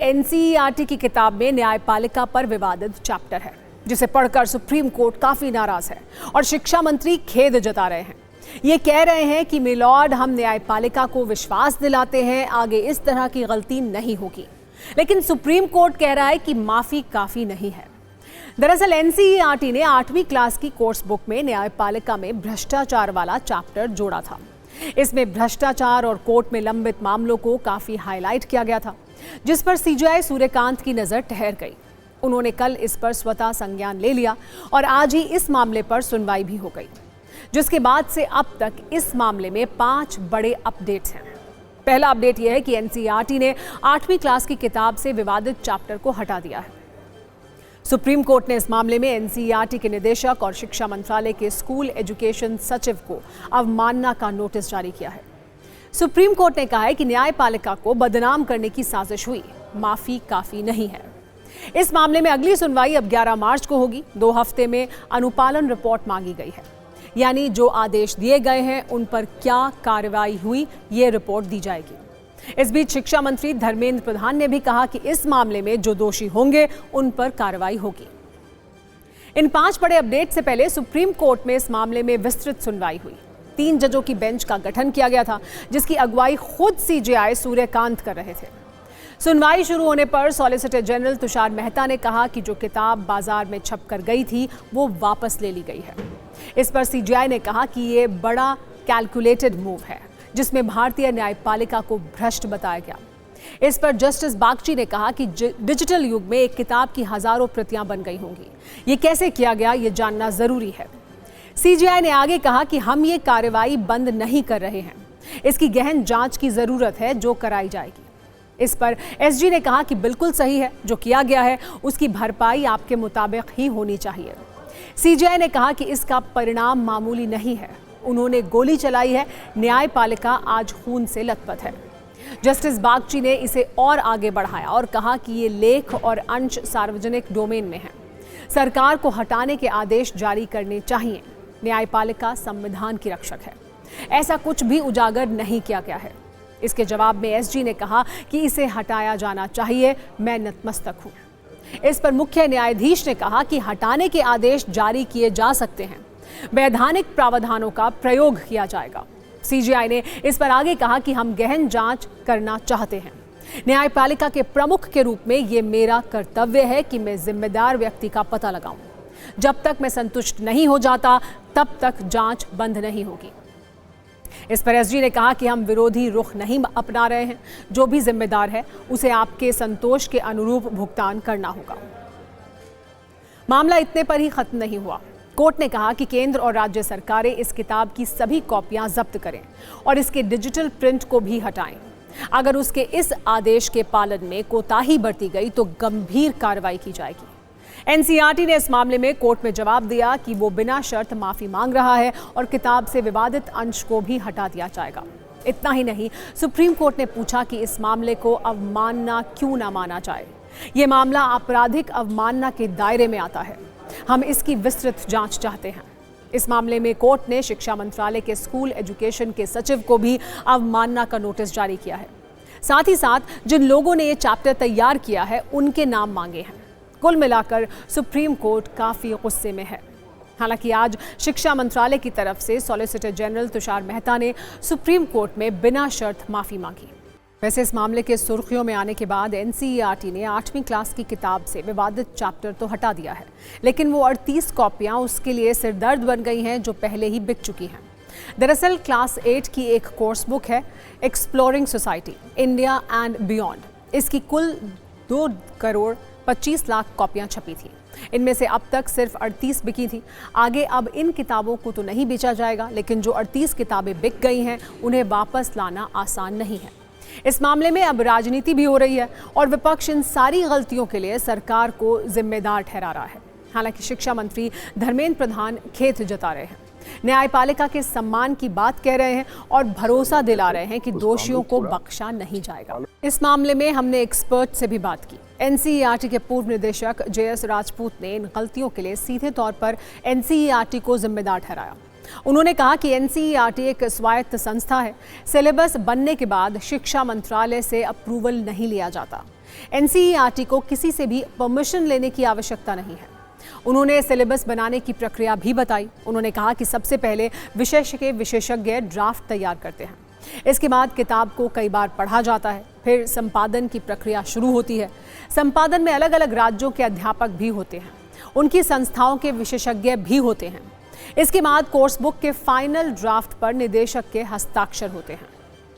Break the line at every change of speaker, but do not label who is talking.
NCERT की किताब में न्यायपालिका पर विवादित चैप्टर है, जिसे पढ़कर सुप्रीम कोर्ट काफी नाराज है और शिक्षा मंत्री खेद जता रहे हैं। ये कह रहे हैं कि मिलॉर्ड, हम न्यायपालिका को विश्वास दिलाते हैं आगे इस तरह की गलती नहीं होगी, लेकिन सुप्रीम कोर्ट कह रहा है कि माफी काफी नहीं है। दरअसल एनसीईआरटी ने 8वीं क्लास की कोर्स बुक में न्यायपालिका में भ्रष्टाचार वाला चैप्टर जोड़ा था। इसमें भ्रष्टाचार और कोर्ट में लंबित मामलों को काफी हाईलाइट किया गया था, जिस पर सीजेआई सूर्यकांत की नजर ठहर गई। उन्होंने कल इस पर स्वतः संज्ञान ले लिया और आज ही इस मामले पर सुनवाई भी हो गई, जिसके बाद से अब तक इस मामले में 5 बड़े अपडेट्स हैं। पहला अपडेट यह है कि एनसीईआरटी ने 8वीं क्लास की किताब से विवादित चैप्टर को हटा दिया है। सुप्रीम कोर्ट ने इस मामले में एनसीईआरटी के निदेशक और शिक्षा मंत्रालय के स्कूल एजुकेशन सचिव को अवमानना का नोटिस जारी किया है। सुप्रीम कोर्ट ने कहा है कि न्यायपालिका को बदनाम करने की साजिश हुई, माफी काफी नहीं है। इस मामले में अगली सुनवाई अब 11 मार्च को होगी। 2 हफ्ते में अनुपालन रिपोर्ट मांगी गई है, यानी जो आदेश दिए गए हैं उन पर क्या कार्रवाई हुई, ये रिपोर्ट दी जाएगी। इस बीच शिक्षा मंत्री धर्मेंद्र प्रधान ने भी कहा कि इस मामले में जो दोषी होंगे उन पर कार्रवाई होगी। इन 5 बड़े अपडेट से पहले सुप्रीम कोर्ट में इस मामले में विस्तृत सुनवाई हुई। 3 जजों की बेंच का गठन किया गया था, जिसकी अगुवाई खुद सीजेआई सूर्यकांत कर रहे थे। सुनवाई शुरू होने पर सॉलिसिटर जनरल तुषार मेहता ने कहा कि जो किताब बाजार में छप कर गई थी वो वापस ले ली गई है। इस पर सीजेआई ने कहा कि ये बड़ा कैलकुलेटेड मूव है, जिसमें भारतीय न्यायपालिका को भ्रष्ट बताया गया। इस पर जस्टिस बागची ने कहा कि डिजिटल युग में एक किताब की हजारों प्रतियां बन गई होंगी। ये कैसे किया गया, ये जानना जरूरी है। सीजेआई ने आगे कहा कि हम ये कार्रवाई बंद नहीं कर रहे हैं, इसकी गहन जांच की जरूरत है जो कराई जाएगी। इस पर एसजी ने कहा कि बिल्कुल सही है, जो किया गया है उसकी भरपाई आपके मुताबिक ही होनी चाहिए। सीजेआई ने कहा कि इसका परिणाम मामूली नहीं है, उन्होंने गोली चलाई है, न्यायपालिका आज खून से लथपथ है। जस्टिस बागची ने इसे और आगे बढ़ाया और कहा कि ये लेख और अंश सार्वजनिक डोमेन में हैं, सरकार को हटाने के आदेश जारी करने चाहिए। न्यायपालिका संविधान की रक्षक है, ऐसा कुछ भी उजागर नहीं किया गया है। इसके जवाब में एसजी ने कहा कि इसे हटाया जाना चाहिए, मैं नतमस्तक हूं। इस पर मुख्य न्यायाधीश ने कहा कि हटाने के आदेश जारी किए जा सकते हैं, वैधानिक प्रावधानों का प्रयोग किया जाएगा। सीजेआई ने इस पर आगे कहा कि हम गहन जांच करना चाहते हैं। न्यायपालिका के प्रमुख के रूप में ये मेरा कर्तव्य है कि मैं जिम्मेदार व्यक्ति का पता लगाऊं। जब तक मैं संतुष्ट नहीं हो जाता तब तक जांच बंद नहीं होगी। इस पर एसजी ने कहा कि हम विरोधी रुख नहीं अपना रहे हैं, जो भी जिम्मेदार है उसे आपके संतोष के अनुरूप भुगतान करना होगा। मामला इतने पर ही खत्म नहीं हुआ। कोर्ट ने कहा कि केंद्र और राज्य सरकारें इस किताब की सभी कॉपियां जब्त करें और इसके डिजिटल प्रिंट को भी हटाएं। अगर उसके इस आदेश के पालन में कोताही बरती गई तो गंभीर कार्रवाई की जाएगी। एनसीईआरटी ने इस मामले में कोर्ट में जवाब दिया कि वो बिना शर्त माफी मांग रहा है और किताब से विवादित अंश को भी हटा दिया जाएगा। इतना ही नहीं, सुप्रीम कोर्ट ने पूछा कि इस मामले को अवमानना क्यों ना माना जाए। ये मामला आपराधिक अवमानना के दायरे में आता है, हम इसकी विस्तृत जांच चाहते हैं। इस मामले में कोर्ट ने शिक्षा मंत्रालय के स्कूल एजुकेशन के सचिव को भी अवमानना का नोटिस जारी किया है। साथ ही साथ जिन लोगों ने ये चैप्टर तैयार किया है उनके नाम मांगे हैं। कुल मिलाकर सुप्रीम कोर्ट काफी गुस्से में है। हालांकि आज शिक्षा मंत्रालय की तरफ से सॉलिसिटर जनरल तुषार मेहता ने सुप्रीम कोर्ट में बिना शर्त माफी मांगी। वैसे इस मामले के सुर्खियों में आने के बाद एनसीईआरटी ने 8वीं क्लास की किताब से विवादित चैप्टर तो हटा दिया है, लेकिन वो 38 कॉपियां उसके लिए सिरदर्द बन गई हैं जो पहले ही बिक चुकी हैं। दरअसल क्लास 8 की एक कोर्स बुक है, exploring society India and beyond. इसकी कुल 2 करोड़ 25 लाख कॉपियां छपी थी। इनमें से अब तक सिर्फ 38 बिकी थी। आगे अब इन किताबों को तो नहीं बेचा जाएगा, लेकिन जो 38 किताबें बिक गई हैं उन्हें वापस लाना आसान नहीं है। इस मामले में अब राजनीति भी हो रही है और विपक्ष इन सारी गलतियों के लिए सरकार को जिम्मेदार ठहरा रहा है। हालांकि शिक्षा मंत्री धर्मेंद्र प्रधान खेद जता रहे हैं, न्यायपालिका के सम्मान की बात कह रहे हैं और भरोसा दिला रहे हैं कि दोषियों को बख्शा नहीं जाएगा। इस मामले में हमने एक्सपर्ट से भी बात की। एनसीईआरटी के पूर्व निदेशक जेएस राजपूत ने इन गलतियों के लिए सीधे तौर पर एनसीईआरटी को जिम्मेदार ठहराया। उन्होंने कहा कि एनसीईआरटी एक स्वायत्त संस्था है। सिलेबस बनने के बाद शिक्षा मंत्रालय से अप्रूवल नहीं लिया जाता। एनसीईआरटी को किसी से भी परमिशन लेने की आवश्यकता नहीं है। उन्होंने सिलेबस बनाने की प्रक्रिया भी बताई। उन्होंने कहा कि सबसे पहले विषय के विशेषज्ञ ड्राफ्ट तैयार करते हैं, इसके बाद किताब को कई बार पढ़ा जाता है, फिर संपादन की प्रक्रिया शुरू होती है। संपादन में अलग अलग राज्यों के अध्यापक भी होते हैं, उनकी संस्थाओं के विशेषज्ञ भी होते हैं। इसके बाद कोर्स बुक के फाइनल ड्राफ्ट पर निदेशक के हस्ताक्षर होते हैं।